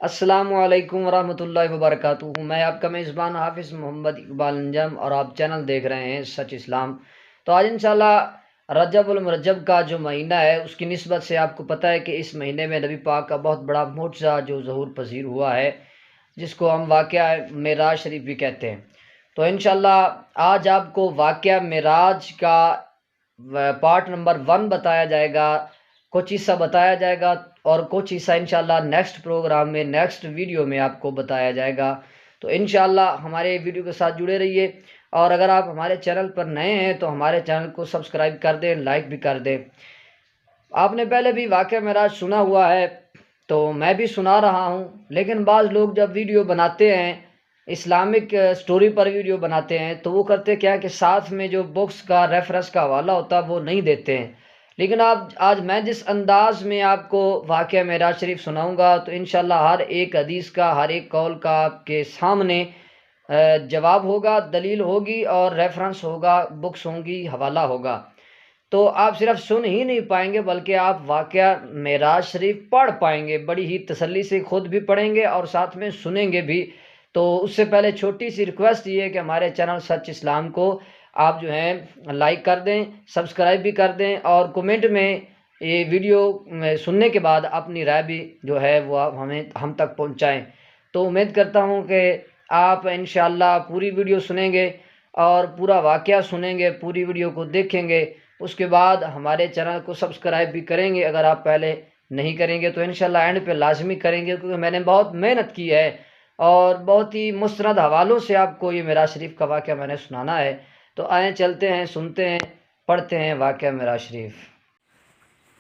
السلام علیکم ورحمۃ اللہ وبرکاتہ۔ میں آپ کا میزبان حافظ محمد اقبال انجم اور آپ چینل دیکھ رہے ہیں سچ اسلام۔ تو آج انشاءاللہ رجب المرجب کا جو مہینہ ہے اس کی نسبت سے آپ کو پتہ ہے کہ اس مہینے میں نبی پاک کا بہت بڑا معجزہ جو ظہور پذیر ہوا ہے، جس کو ہم واقعہ معراج شریف بھی کہتے ہیں۔ تو انشاءاللہ آج آپ کو واقعہ معراج کا پارٹ نمبر 1 بتایا جائے گا، کچھ حصہ بتایا جائے گا اور کچھ حصہ انشاءاللہ نیکسٹ پروگرام میں نیکسٹ ویڈیو میں آپ کو بتایا جائے گا۔ تو انشاءاللہ ہمارے ویڈیو کے ساتھ جڑے رہیے، اور اگر آپ ہمارے چینل پر نئے ہیں تو ہمارے چینل کو سبسکرائب کر دیں، لائک بھی کر دیں۔ آپ نے پہلے بھی واقعہ معراج سنا ہوا ہے تو میں بھی سنا رہا ہوں، لیکن بعض لوگ جب ویڈیو بناتے ہیں، اسلامک سٹوری پر ویڈیو بناتے ہیں، تو وہ کرتے کیا کہ ساتھ میں جو بکس کا ریفرنس کا حوالہ ہوتا ہے وہ نہیں دیتے ہیں۔ لیکن آج میں جس انداز میں آپ کو واقعہ معراج شریف سناؤں گا تو انشاءاللہ ہر ایک حدیث کا، ہر ایک قول کا آپ کے سامنے جواب ہوگا، دلیل ہوگی اور ریفرنس ہوگا، بکس ہوں گی، حوالہ ہوگا۔ تو آپ صرف سن ہی نہیں پائیں گے بلکہ آپ واقعہ معراج شریف پڑھ پائیں گے، بڑی ہی تسلی سے خود بھی پڑھیں گے اور ساتھ میں سنیں گے بھی۔ تو اس سے پہلے چھوٹی سی ریکویسٹ یہ ہے کہ ہمارے چینل سچ اسلام کو آپ جو ہیں لائک کر دیں، سبسکرائب بھی کر دیں، اور کومنٹ میں یہ ویڈیو سننے کے بعد اپنی رائے بھی جو ہے وہ آپ ہم تک پہنچائیں۔ تو امید کرتا ہوں کہ آپ انشاءاللہ پوری ویڈیو سنیں گے اور پورا واقعہ سنیں گے، پوری ویڈیو کو دیکھیں گے، اس کے بعد ہمارے چینل کو سبسکرائب بھی کریں گے۔ اگر آپ پہلے نہیں کریں گے تو انشاءاللہ اینڈ پہ لازمی کریں گے، کیونکہ میں نے بہت محنت کی ہے اور بہت ہی مستند حوالوں سے آپ کو یہ معراج شریف کا واقعہ میں نے سنانا ہے۔ تو آئیں چلتے ہیں، سنتے ہیں، پڑھتے ہیں واقعہ معراج شریف۔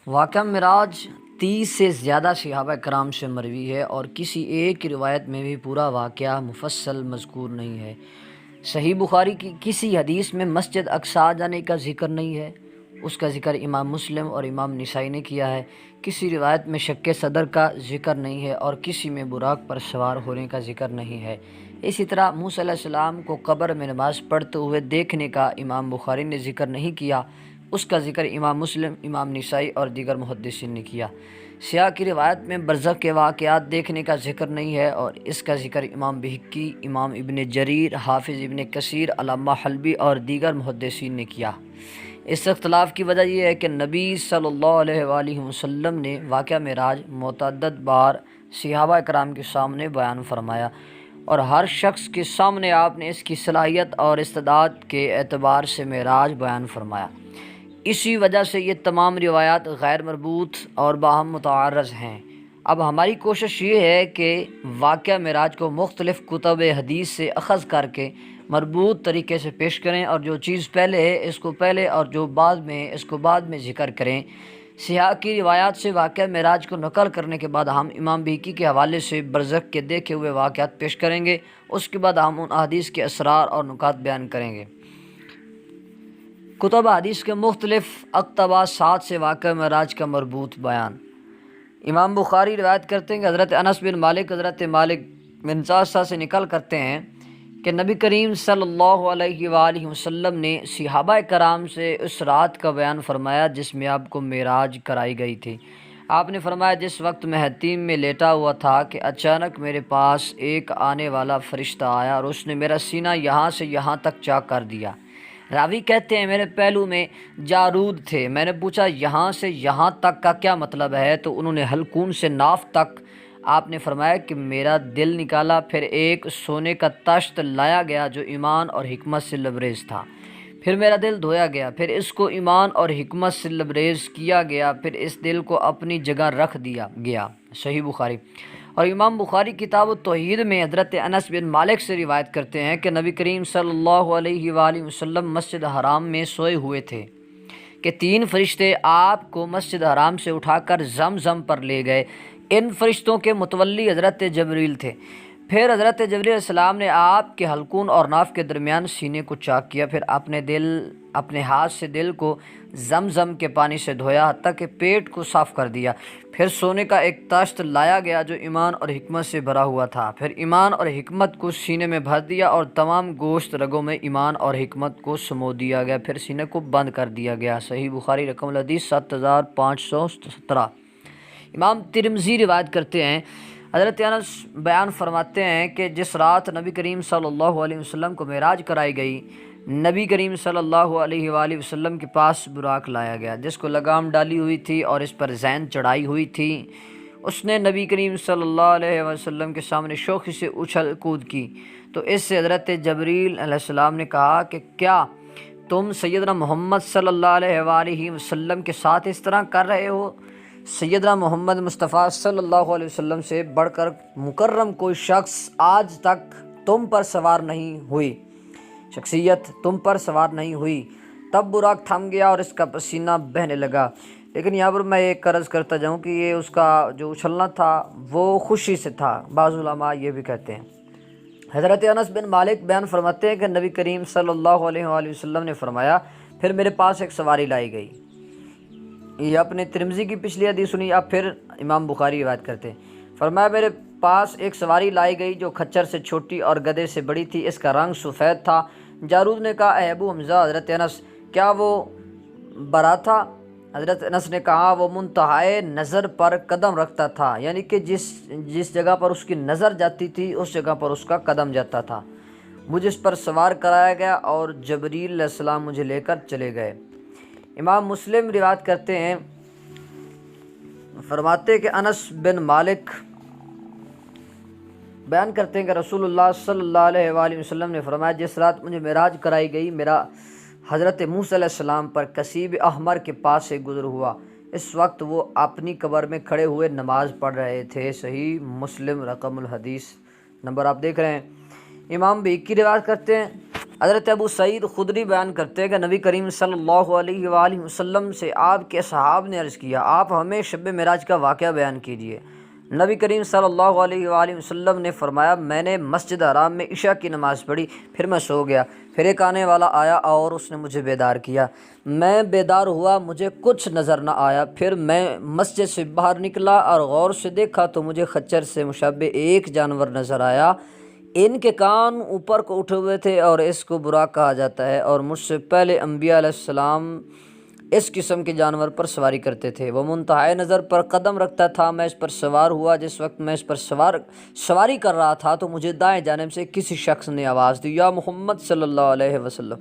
واقعہ معراج 30 سے زیادہ صحابہ کرام سے مروی ہے اور کسی ایک روایت میں بھی پورا واقعہ مفصل مذکور نہیں ہے۔ صحیح بخاری کی کسی حدیث میں مسجد اقصیٰ جانے کا ذکر نہیں ہے، اس کا ذکر امام مسلم اور امام نسائی نے کیا ہے۔ کسی روایت میں شق صدر کا ذکر نہیں ہے اور کسی میں براق پر سوار ہونے کا ذکر نہیں ہے۔ اسی طرح موسیٰ علیہ السلام کو قبر میں نماز پڑھتے ہوئے دیکھنے کا امام بخاری نے ذکر نہیں کیا، اس کا ذکر امام مسلم، امام نسائی اور دیگر محدثین نے کیا۔ سیاق کی روایت میں برزخ کے واقعات دیکھنے کا ذکر نہیں ہے اور اس کا ذکر امام بہقی، امام ابن جریر، حافظ ابن کثیر، علامہ حلبی اور دیگر محدثین نے کیا۔ اس اختلاف کی وجہ یہ ہے کہ نبی صلی اللہ علیہ وآلہ وسلم نے واقعہ معراج متعدد بار صحابہ کرام کے سامنے بیان فرمایا اور ہر شخص کے سامنے آپ نے اس کی صلاحیت اور استعداد کے اعتبار سے معراج بیان فرمایا۔ اسی وجہ سے یہ تمام روایات غیر مربوط اور باہم متعارض ہیں۔ اب ہماری کوشش یہ ہے کہ واقعہ معراج کو مختلف کتب حدیث سے اخذ کر کے مربوط طریقے سے پیش کریں، اور جو چیز پہلے ہے اس کو پہلے اور جو بعد میں اس کو بعد میں ذکر کریں۔ سیاق کی روایات سے واقعہ معراج کو نقل کرنے کے بعد ہم امام بہقی کے حوالے سے برزخ کے دیکھے ہوئے واقعات پیش کریں گے، اس کے بعد ہم ان احادیث کے اسرار اور نکات بیان کریں گے۔ کتب حدیث کے مختلف اقتباسات سے واقعہ معراج کا مربوط بیان۔ امام بخاری روایت کرتے ہیں کہ حضرت انس بن مالک بن سعصع سے نقل کرتے ہیں کہ نبی کریم صلی اللہ علیہ وآلہ وسلم نے صحابہ کرام سے اس رات کا بیان فرمایا جس میں آپ کو معراج کرائی گئی تھی۔ آپ نے فرمایا جس وقت میں حتیم میں لیٹا ہوا تھا کہ اچانک میرے پاس ایک آنے والا فرشتہ آیا اور اس نے میرا سینہ یہاں سے یہاں تک چاک کر دیا۔ راوی کہتے ہیں میرے پہلو میں جارود تھے، میں نے پوچھا یہاں سے یہاں تک کا کیا مطلب ہے؟ تو انہوں نے حلقوم سے ناف تک۔ آپ نے فرمایا کہ میرا دل نکالا، پھر ایک سونے کا تشت لایا گیا جو ایمان اور حکمت سے لبریز تھا، پھر میرا دل دھویا گیا، پھر اس کو ایمان اور حکمت سے لبریز کیا گیا، پھر اس دل کو اپنی جگہ رکھ دیا گیا۔ صحیح بخاری۔ اور امام بخاری کتاب التوحید میں حضرت انس بن مالک سے روایت کرتے ہیں کہ نبی کریم صلی اللہ علیہ وآلہ وسلم مسجد حرام میں سوئے ہوئے تھے کہ 3 فرشتے آپ کو مسجد حرام سے اٹھا کر زمزم پر لے گئے۔ ان فرشتوں کے متولی حضرت جبریل تھے۔ پھر حضرت جبریل علیہ السلام نے آپ کے حلقون اور ناف کے درمیان سینے کو چاک کیا، پھر اپنے ہاتھ سے دل کو زمزم کے پانی سے دھویا حتیٰ کہ پیٹ کو صاف کر دیا، پھر سونے کا ایک تاشت لایا گیا جو ایمان اور حکمت سے بھرا ہوا تھا، پھر ایمان اور حکمت کو سینے میں بھر دیا اور تمام گوشت رگوں میں ایمان اور حکمت کو سمو دیا گیا، پھر سینے کو بند کر دیا گیا۔ صحیح بخاری، رقم الحدیث 7517۔ امام ترمذی روایت کرتے ہیں حضرت انس بیان فرماتے ہیں کہ جس رات نبی کریم صلی اللہ علیہ وسلم کو معراج کرائی گئی، نبی کریم صلی اللہ علیہ وآلہ وسلم کے پاس براق لایا گیا جس کو لگام ڈالی ہوئی تھی اور اس پر زین چڑھائی ہوئی تھی۔ اس نے نبی کریم صلی اللہ علیہ وسلم کے سامنے شوخی سے اچھل کود کی تو اس سے حضرت جبریل علیہ السلام نے کہا کہ کیا تم سیدنا محمد صلی اللہ علیہ وآلہ وسلم کے ساتھ اس طرح کر رہے ہو؟ سیدنا محمد مصطفیٰ صلی اللہ علیہ وسلم سے بڑھ کر مکرم کوئی شخص آج تک تم پر سوار نہیں ہوئی، شخصیت تم پر سوار نہیں ہوئی۔ تب براق تھم گیا اور اس کا پسینہ بہنے لگا۔ لیکن یہاں پر میں ایک عرض کرتا جاؤں کہ یہ اس کا جو اچھلنا تھا وہ خوشی سے تھا، بعض علماء یہ بھی کہتے ہیں۔ حضرت انس بن مالک بیان فرماتے ہیں کہ نبی کریم صلی اللہ علیہ وآلہ وسلم نے فرمایا، پھر میرے پاس ایک سواری لائی گئی۔ یہ اپنے ترمذی کی پچھلی حدیث سنی، اب پھر امام بخاری روایت کرتے ہیں۔ فرمایا میرے پاس ایک سواری لائی گئی جو کھچر سے چھوٹی اور گدھے سے بڑی تھی، اس کا رنگ سفید تھا۔ جارود نے کہا، اے ابو حمزہ حضرت انس، کیا وہ برا تھا؟ حضرت انس نے کہا، وہ منتہائے نظر پر قدم رکھتا تھا، یعنی کہ جس جگہ پر اس کی نظر جاتی تھی اس جگہ پر اس کا قدم جاتا تھا۔ مجھے اس پر سوار کرایا گیا اور جبریل علیہ السلام مجھے لے کر چلے گئے۔ امام مسلم روایت کرتے ہیں، فرماتے ہیں کہ انس بن مالک بیان کرتے ہیں کہ رسول اللہ صلی اللہ علیہ وآلہ وسلم نے فرمایا، جس رات مجھے معراج کرائی گئی، میرا حضرت موسیٰ علیہ السلام پر کثیب احمر کے پاس سے گزر ہوا۔ اس وقت وہ اپنی قبر میں کھڑے ہوئے نماز پڑھ رہے تھے۔ صحیح مسلم رقم الحدیث نمبر آپ دیکھ رہے ہیں۔ امام بیکی روایت کرتے ہیں، حضرت ابو سعید خدری بیان کرتے ہیں کہ نبی کریم صلی اللہ علیہ وآلہ وسلم سے آپ کے اصحاب نے عرض کیا، آپ ہمیں شب معراج کا واقعہ بیان کیجیے۔ نبی کریم صلی اللہ علیہ وآلہ وسلم نے فرمایا، میں نے مسجد حرام میں عشاء کی نماز پڑھی، پھر میں سو گیا، پھر ایک آنے والا آیا اور اس نے مجھے بیدار کیا۔ میں بیدار ہوا، مجھے کچھ نظر نہ آیا، پھر میں مسجد سے باہر نکلا اور غور سے دیکھا تو مجھے خچر سے مشابہ ایک جانور نظر آیا۔ ان کے کان اوپر کو اٹھے ہوئے تھے اور اس کو براق کہا جاتا ہے، اور مجھ سے پہلے انبیاء علیہ السلام اس قسم کے جانور پر سواری کرتے تھے۔ وہ منتہائے نظر پر قدم رکھتا تھا۔ میں اس پر سوار ہوا، جس وقت میں اس پر سواری کر رہا تھا تو مجھے دائیں جانب سے کسی شخص نے آواز دی، یا محمد صلی اللہ علیہ وسلم،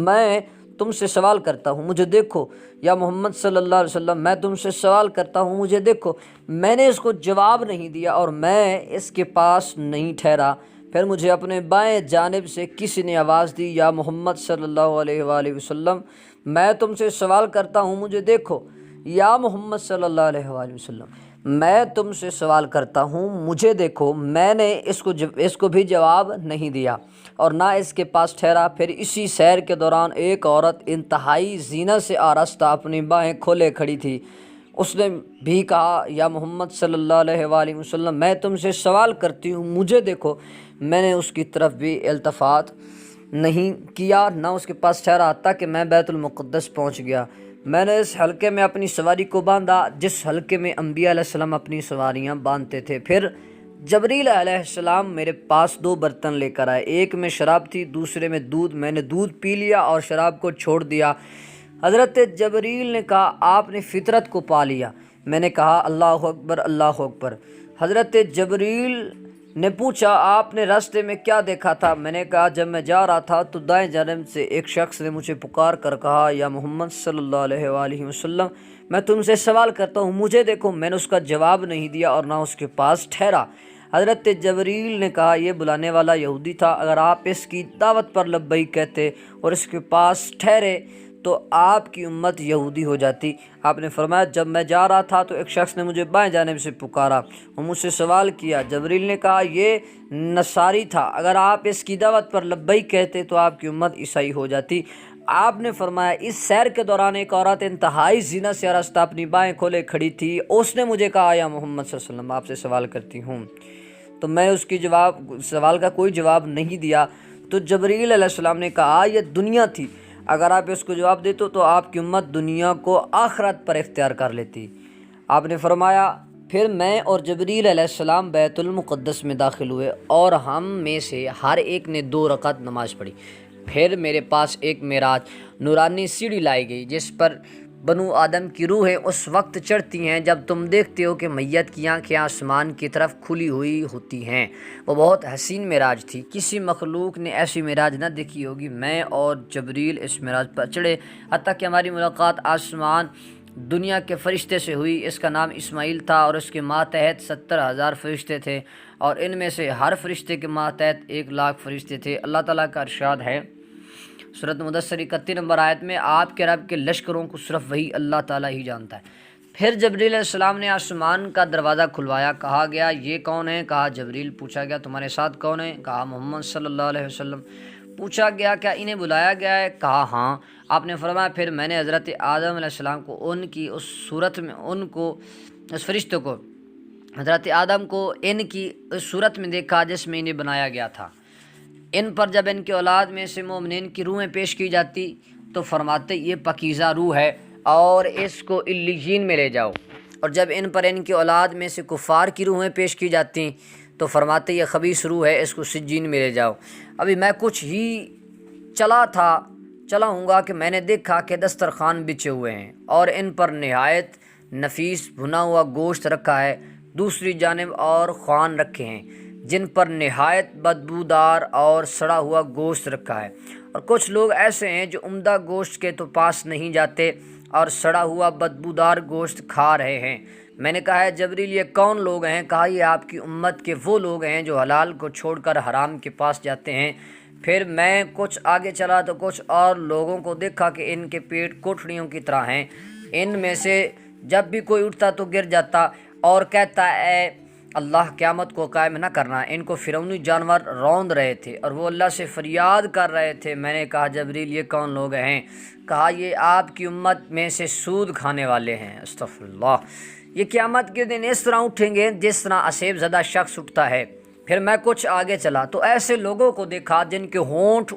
میں تم سے سوال کرتا ہوں مجھے دیکھو۔ یا محمد صلی اللہ علیہ وسلم، میں تم سے سوال کرتا ہوں مجھے دیکھو۔ میں نے اس کو جواب نہیں دیا اور میں اس کے پاس نہیں ٹھہرا۔ پھر مجھے اپنے بائیں جانب سے کسی نے آواز دی، یا محمد صلی اللہ علیہ وآلہ وسلم، میں تم سے سوال کرتا ہوں مجھے دیکھو۔ یا محمد صلی اللہ علیہ وآلہ وسلم، میں تم سے سوال کرتا ہوں مجھے دیکھو۔ میں نے اس کو بھی جواب نہیں دیا اور نہ اس کے پاس ٹھہرا۔ پھر اسی سیر کے دوران ایک عورت انتہائی زینت سے آراستہ اپنی باہیں کھولے کھڑی تھی۔ اس نے بھی کہا، یا محمد صلی اللہ علیہ وآلہ وسلم، میں تم سے سوال کرتی ہوں مجھے دیکھو۔ میں نے اس کی طرف بھی التفات نہیں کیا، نہ اس کے پاس ٹھہرا، حتیٰ کہ میں بیت المقدس پہنچ گیا۔ میں نے اس حلقے میں اپنی سواری کو باندھا جس حلقے میں انبیاء علیہ السلام اپنی سواریاں باندھتے تھے۔ پھر جبریل علیہ السلام میرے پاس 2 برتن لے کر آئے، ایک میں شراب تھی، دوسرے میں دودھ۔ میں نے دودھ پی لیا اور شراب کو چھوڑ دیا۔ حضرت جبریل نے کہا، آپ نے فطرت کو پا لیا۔ میں نے کہا، اللہ اکبر اللہ اکبر۔ حضرت جبریل نے پوچھا، آپ نے راستے میں کیا دیکھا تھا؟ میں نے کہا، جب میں جا رہا تھا تو دائیں جانب سے ایک شخص نے مجھے پکار کر کہا، یا محمد صلی اللہ علیہ وآلہ وسلم، میں تم سے سوال کرتا ہوں مجھے دیکھو۔ میں نے اس کا جواب نہیں دیا اور نہ اس کے پاس ٹھہرا۔ حضرت جبریل نے کہا، یہ بلانے والا یہودی تھا، اگر آپ اس کی دعوت پر لبیک کہتے اور اس کے پاس ٹھہرے تو آپ کی امت یہودی ہو جاتی۔ آپ نے فرمایا، جب میں جا رہا تھا تو ایک شخص نے مجھے بائیں جانب سے پکارا اور مجھ سے سوال کیا۔ جبریل نے کہا، یہ نصاری تھا، اگر آپ اس کی دعوت پر لبیک کہتے تو آپ کی امت عیسائی ہو جاتی۔ آپ نے فرمایا، اس سیر کے دوران ایک عورت انتہائی زینت سے آراستہ اپنی بائیں کھولے کھڑی تھی۔ اس نے مجھے کہا، یا محمد صلی اللہ علیہ وسلم، آپ سے سوال کرتی ہوں۔ تو میں اس کی سوال کا کوئی جواب نہیں دیا۔ تو جبریل علیہ السلام نے کہا، یہ دنیا تھی، اگر آپ اس کو جواب دیتے تو آپ کی امت دنیا کو آخرت پر اختیار کر لیتی۔ آپ نے فرمایا، پھر میں اور جبریل علیہ السلام بیت المقدس میں داخل ہوئے اور ہم میں سے ہر ایک نے 2 رکعت نماز پڑھی۔ پھر میرے پاس ایک معراج نورانی سیڑھی لائی گئی جس پر بنو آدم کی روحیں اس وقت چڑھتی ہیں جب تم دیکھتے ہو کہ میت کی آنکھیں آسمان کی طرف کھلی ہوئی ہوتی ہیں۔ وہ بہت حسین معراج تھی، کسی مخلوق نے ایسی معراج نہ دیکھی ہوگی۔ میں اور جبریل اس معراج پر چڑھے حتیٰ کہ ہماری ملاقات آسمان دنیا کے فرشتے سے ہوئی۔ اس کا نام اسماعیل تھا اور اس کے ماتحت 70,000 فرشتے تھے، اور ان میں سے ہر فرشتے کے ماتحت 1,00,000 فرشتے تھے۔ اللہ تعالیٰ کا ارشاد ہے سورۃ مدثر 31 نمبر آیت میں، آپ کے رب کے لشکروں کو صرف وہی اللہ تعالیٰ ہی جانتا ہے۔ پھر جبریل علیہ السلام نے آسمان کا دروازہ کھلوایا، کہا گیا یہ کون ہے؟ کہا جبریل۔ پوچھا گیا تمہارے ساتھ کون ہے؟ کہا محمد صلی اللہ علیہ وسلم۔ پوچھا گیا کیا انہیں بلایا گیا ہے؟ کہا ہاں۔ آپ نے فرمایا پھر میں نے حضرت آدم علیہ السلام کو ان کی اس صورت میں اس فرشتوں کو حضرت آدم کو ان کی اس صورت میں دیکھا جس میں انہیں بنایا گیا تھا۔ ان پر جب ان کے اولاد میں سے مومنین کی روحیں پیش کی جاتی تو فرماتے یہ پاکیزہ روح ہے اور اس کو علیین میں لے جاؤ، اور جب ان پر ان کی اولاد میں سے کفار کی روحیں پیش کی جاتی تو فرماتے یہ خبیث روح ہے، اس کو سجین میں لے جاؤ۔ ابھی میں کچھ ہی چلا ہوں گا کہ میں نے دیکھا کہ دسترخوان بچھے ہوئے ہیں اور ان پر نہایت نفیس بھنا ہوا گوشت رکھا ہے، دوسری جانب اور خوان رکھے ہیں جن پر نہایت بدبودار اور سڑا ہوا گوشت رکھا ہے، اور کچھ لوگ ایسے ہیں جو عمدہ گوشت کے تو پاس نہیں جاتے اور سڑا ہوا بدبودار گوشت کھا رہے ہیں۔ میں نے کہا ہے جبریل یہ کون لوگ ہیں؟ کہا یہ آپ کی امت کے وہ لوگ ہیں جو حلال کو چھوڑ کر حرام کے پاس جاتے ہیں۔ پھر میں کچھ آگے چلا تو کچھ اور لوگوں کو دیکھا کہ ان کے پیٹ کوٹھڑیوں کی طرح ہیں، ان میں سے جب بھی کوئی اٹھتا تو گر جاتا اور کہتا اے اللہ قیامت کو قائم نہ کرنا۔ ان کو فرعونی جانور روند رہے تھے اور وہ اللہ سے فریاد کر رہے تھے۔ میں نے کہا جبریل یہ کون لوگ ہیں؟ کہا یہ آپ کی امت میں سے سود کھانے والے ہیں۔ استغفر اللہ۔ یہ قیامت کے دن اس طرح اٹھیں گے جس طرح اسیب زدہ شخص اٹھتا ہے۔ پھر میں کچھ آگے چلا تو ایسے لوگوں کو دیکھا جن کے ہونٹ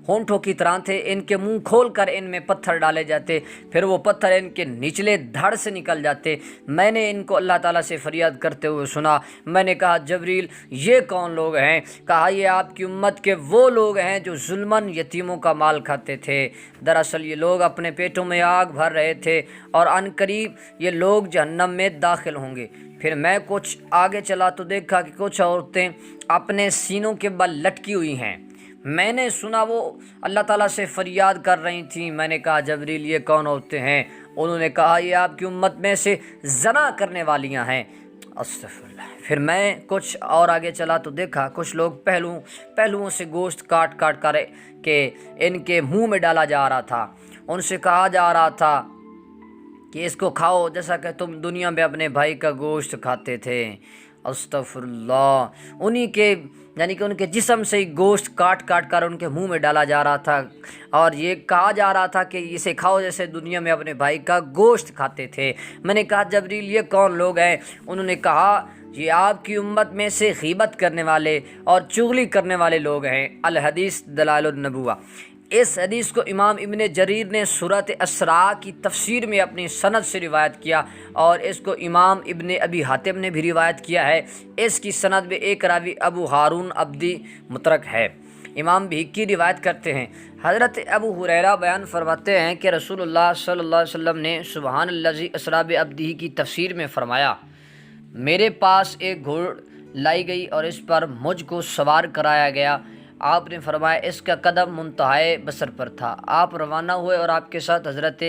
ہونٹوں کی طرح تھے، ان کے منہ کھول کر ان میں پتھر ڈالے جاتے، پھر وہ پتھر ان کے نچلے دھڑ سے نکل جاتے۔ میں نے ان کو اللہ تعالیٰ سے فریاد کرتے ہوئے سنا۔ میں نے کہا جبریل یہ کون لوگ ہیں؟ کہا یہ آپ کی امت کے وہ لوگ ہیں جو ظلماً یتیموں کا مال کھاتے تھے۔ دراصل یہ لوگ اپنے پیٹوں میں آگ بھر رہے تھے اور عن قریب یہ لوگ جہنم میں داخل ہوں گے۔ پھر میں کچھ آگے چلا تو دیکھا کہ کچھ عورتیں اپنے سینوں کے بل لٹکی ہوئی ہیں۔ میں نے سنا وہ اللہ تعالیٰ سے فریاد کر رہی تھیں۔ میں نے کہا جبریل یہ کون عورتیں ہیں؟ انہوں نے کہا یہ آپ کی امت میں سے زنا کرنے والیاں ہیں۔ استغفر اللہ۔ پھر میں کچھ اور آگے چلا تو دیکھا کچھ لوگ پہلوؤں سے گوشت کاٹ کر کے ان کے منہ میں ڈالا جا رہا تھا۔ ان سے کہا جا رہا تھا کہ اس کو کھاؤ جیسا کہ تم دنیا میں اپنے بھائی کا گوشت کھاتے تھے۔ استغفر اللہ۔ یعنی کہ ان کے جسم سے ہی گوشت کاٹ کر ان کے منہ میں ڈالا جا رہا تھا اور یہ کہا جا رہا تھا کہ اسے کھاؤ جیسے دنیا میں اپنے بھائی کا گوشت کھاتے تھے۔ میں نے کہا جبریل یہ کون لوگ ہیں؟ انہوں نے کہا یہ آپ کی امت میں سے غیبت کرنے والے اور چغلی کرنے والے لوگ ہیں۔ الحدیث دلائل النبوہ۔ اس حدیث کو امام ابن جریر نے سورۃ اسراء کی تفسیر میں اپنی سند سے روایت کیا، اور اس کو امام ابن ابی حاتم نے بھی روایت کیا ہے۔ اس کی سند میں ایک راوی ابو ہارون عبدی مترک ہے۔ امام بہقی روایت کرتے ہیں، حضرت ابو ہریرہ بیان فرماتے ہیں کہ رسول اللہ صلی اللہ علیہ وسلم نے سبحان الذی اسریٰ بعبدہ کی تفسیر میں فرمایا میرے پاس ایک گھوڑ لائی گئی اور اس پر مجھ کو سوار کرایا گیا۔ آپ نے فرمایا اس کا قدم منتہائے بصر پر تھا۔ آپ روانہ ہوئے اور آپ کے ساتھ حضرت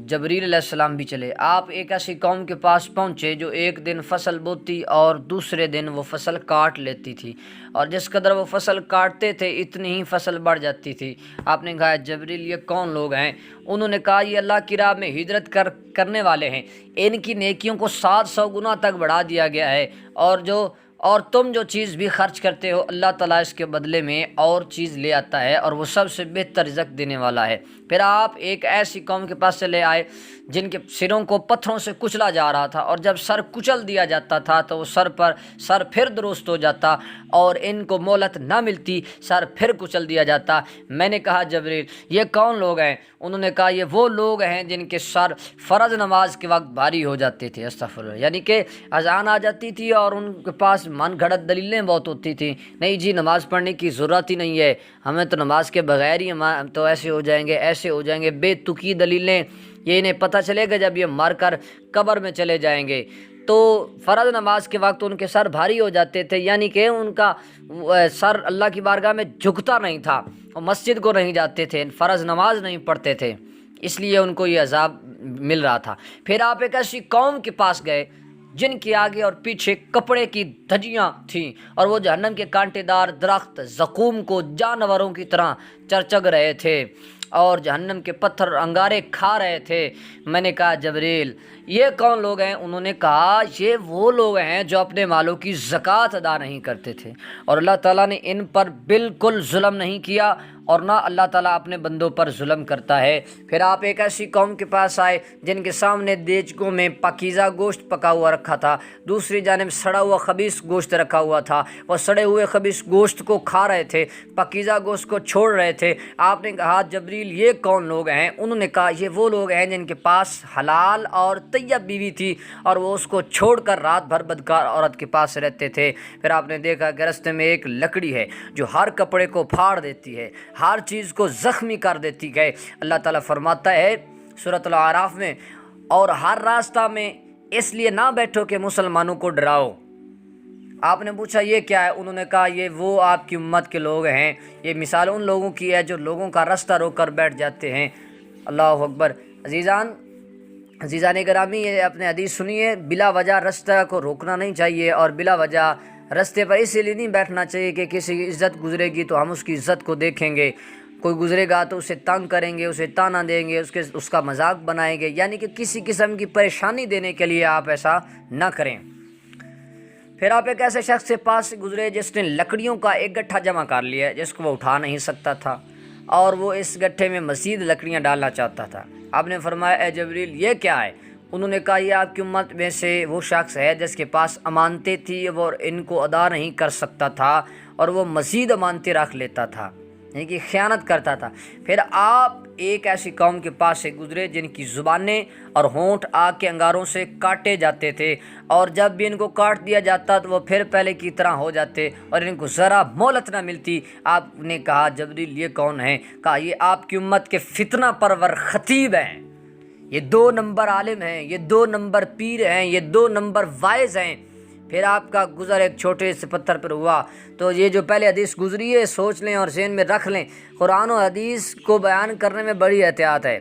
جبریل علیہ السلام بھی چلے۔ آپ ایک ایسی قوم کے پاس پہنچے جو ایک دن فصل بوتی اور دوسرے دن وہ فصل کاٹ لیتی تھی، اور جس قدر وہ فصل کاٹتے تھے اتنی ہی فصل بڑھ جاتی تھی۔ آپ نے کہا جبریل یہ کون لوگ ہیں؟ انہوں نے کہا یہ اللہ کی راہ میں ہجرت کرنے والے ہیں، ان کی نیکیوں کو 700 گنا تک بڑھا دیا گیا ہے، اور تم جو چیز بھی خرچ کرتے ہو اللہ تعالیٰ اس کے بدلے میں اور چیز لے آتا ہے، اور وہ سب سے بہتر رزق دینے والا ہے۔ پھر آپ ایک ایسی قوم کے پاس چلے آئے جن کے سروں کو پتھروں سے کچلا جا رہا تھا، اور جب سر کچل دیا جاتا تھا تو وہ سر پھر درست ہو جاتا، اور ان کو مہلت نہ ملتی، سر پھر کچل دیا جاتا۔ میں نے کہا جبریل یہ کون لوگ ہیں؟ انہوں نے کہا یہ وہ لوگ ہیں جن کے سر فرض نماز کے وقت بھاری ہو جاتے تھے۔ استغفر اللہ، یعنی کہ اذان آ جاتی تھی اور ان کے پاس من گھڑت دلیلیں بہت ہوتی تھیں، نہیں جی نماز پڑھنے کی ضرورت ہی نہیں ہے، ہمیں تو نماز کے بغیر ہی ہم تو ایسے ہو جائیں گے، ایسے ہو جائیں گے، بے تکی دلیلیں، یہ انہیں پتہ چلے گا جب یہ مر کر قبر میں چلے جائیں گے۔ تو فرض نماز کے وقت ان کے سر بھاری ہو جاتے تھے، یعنی کہ ان کا سر اللہ کی بارگاہ میں جھکتا نہیں تھا، وہ مسجد کو نہیں جاتے تھے، فرض نماز نہیں پڑھتے تھے، اس لیے ان کو یہ عذاب مل رہا تھا۔ پھر آپ ایک ایسی قوم کے پاس گئے جن کے آگے اور پیچھے کپڑے کی دھجیاں تھیں، اور وہ جہنم کے کانٹے دار درخت زقوم کو جانوروں کی طرح چرچگ رہے تھے، اور جہنم کے پتھر انگارے کھا رہے تھے۔ میں نے کہا جبریل یہ کون لوگ ہیں؟ انہوں نے کہا یہ وہ لوگ ہیں جو اپنے مالوں کی زکوٰۃ ادا نہیں کرتے تھے، اور اللہ تعالیٰ نے ان پر بالکل ظلم نہیں کیا، اور نہ اللہ تعالیٰ اپنے بندوں پر ظلم کرتا ہے۔ پھر آپ ایک ایسی قوم کے پاس آئے جن کے سامنے دیچکوں میں پاکیزہ گوشت پکا ہوا رکھا تھا، دوسری جانب سڑا ہوا خبیث گوشت رکھا ہوا تھا، وہ سڑے ہوئے خبیث گوشت کو کھا رہے تھے، پاکیزہ گوشت کو چھوڑ رہے تھے۔ آپ نے کہا جبریل یہ کون لوگ ہیں؟ انہوں نے کہا یہ وہ لوگ ہیں جن کے پاس حلال اور طیب بیوی تھی، اور وہ اس کو چھوڑ کر رات بھر بدکار عورت کے پاس رہتے تھے۔ پھر آپ نے دیکھا کہ رستے میں ایک لکڑی ہے جو ہر کپڑے کو پھاڑ دیتی ہے، ہر چیز کو زخمی کر دیتی ہے۔ اللہ تعالیٰ فرماتا ہے سورۃ الاعراف میں، اور ہر راستہ میں اس لیے نہ بیٹھو کہ مسلمانوں کو ڈراؤ۔ آپ نے پوچھا یہ کیا ہے؟ انہوں نے کہا یہ وہ آپ کی امت کے لوگ ہیں، یہ مثال ان لوگوں کی ہے جو لوگوں کا راستہ روک کر بیٹھ جاتے ہیں۔ اللہ اکبر۔ عزیزان گرامی، یہ اپنے حدیث سنیے، بلا وجہ راستہ کو روکنا نہیں چاہیے، اور بلا وجہ راستے پر اسی لیے نہیں بیٹھنا چاہیے کہ کسی کی عزت گزرے گی تو ہم اس کی عزت کو دیکھیں گے، کوئی گزرے گا تو اسے تنگ کریں گے، اسے تانا دیں گے، اس کا مذاق بنائیں گے، یعنی کہ کسی قسم کی پریشانی دینے کے لیے آپ ایسا نہ کریں۔ پھر آپ ایک ایسے شخص کے پاس سے گزرے جس نے لکڑیوں کا ایک گٹھا جمع کر لیا جس کو وہ اٹھا نہیں سکتا تھا، اور وہ اس گٹھے میں مزید لکڑیاں ڈالنا چاہتا تھا۔ آپ نے فرمایا اے جبریل یہ کیا ہے؟ انہوں نے کہا یہ آپ کی امت میں سے وہ شخص ہے جس کے پاس امانتیں تھیں، وہ ان کو ادا نہیں کر سکتا تھا، اور وہ مزید امانتیں رکھ لیتا تھا، یعنی کہ خیانت کرتا تھا۔ پھر آپ ایک ایسی قوم کے پاس سے گزرے جن کی زبانیں اور ہونٹ آگ کے انگاروں سے کاٹے جاتے تھے، اور جب بھی ان کو کاٹ دیا جاتا تو وہ پھر پہلے کی طرح ہو جاتے، اور ان کو ذرا مہلت نہ ملتی۔ آپ نے کہا جبریل یہ کون ہیں؟ کہا یہ آپ کی امت کے فتنہ پرور خطیب ہیں، یہ 2 نمبر عالم ہیں، یہ 2 نمبر پیر ہیں، یہ 2 نمبر واعظ ہیں۔ پھر آپ کا گزر ایک چھوٹے سے پتھر پر ہوا۔ تو یہ جو پہلے حدیث گزری ہے سوچ لیں اور ذہن میں رکھ لیں، قرآن و حدیث کو بیان کرنے میں بڑی احتیاط ہے،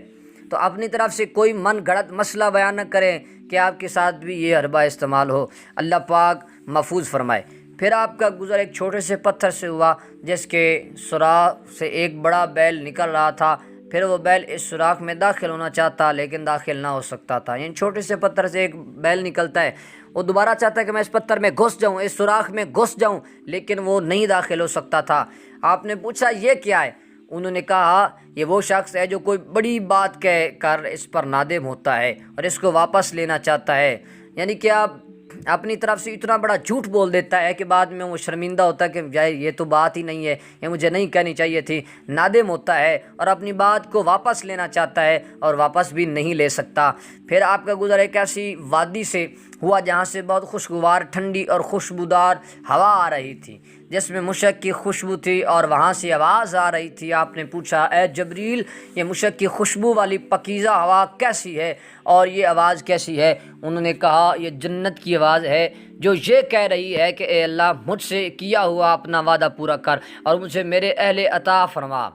تو اپنی طرف سے کوئی من گھڑت مسئلہ بیان نہ کریں کہ آپ کے ساتھ بھی یہ حربہ استعمال ہو، اللہ پاک محفوظ فرمائے۔ پھر آپ کا گزر ایک چھوٹے سے پتھر سے ہوا جس کے سوراخ سے ایک بڑا بیل نکل رہا تھا، پھر وہ بیل اس سوراخ میں داخل ہونا چاہتا لیکن داخل نہ ہو سکتا تھا۔ یعنی چھوٹے سے پتھر سے ایک بیل نکلتا ہے، وہ دوبارہ چاہتا ہے کہ میں اس پتھر میں گھس جاؤں، اس سوراخ میں گھس جاؤں، لیکن وہ نہیں داخل ہو سکتا تھا۔ آپ نے پوچھا یہ کیا ہے؟ انہوں نے کہا یہ وہ شخص ہے جو کوئی بڑی بات کہہ کر اس پر نادم ہوتا ہے اور اس کو واپس لینا چاہتا ہے، یعنی کہ آپ اپنی طرف سے اتنا بڑا جھوٹ بول دیتا ہے کہ بعد میں وہ شرمندہ ہوتا ہے کہ یہ تو بات ہی نہیں ہے، یہ مجھے نہیں کہنی چاہیے تھی، نادم ہوتا ہے اور اپنی بات کو واپس لینا چاہتا ہے اور واپس بھی نہیں لے سکتا۔ پھر آپ کا گزر ایک ایسی وادی سے ہوا جہاں سے بہت خوشگوار ٹھنڈی اور خوشبودار ہوا آ رہی تھی جس میں مشک کی خوشبو تھی اور وہاں سے آواز آ رہی تھی۔ آپ نے پوچھا اے جبریل یہ مشک کی خوشبو والی پاکیزہ ہوا کیسی ہے اور یہ آواز کیسی ہے؟ انہوں نے کہا یہ جنت کی آواز ہے جو یہ کہہ رہی ہے کہ اے اللہ مجھ سے کیا ہوا اپنا وعدہ پورا کر اور مجھے میرے اہل عطا فرما،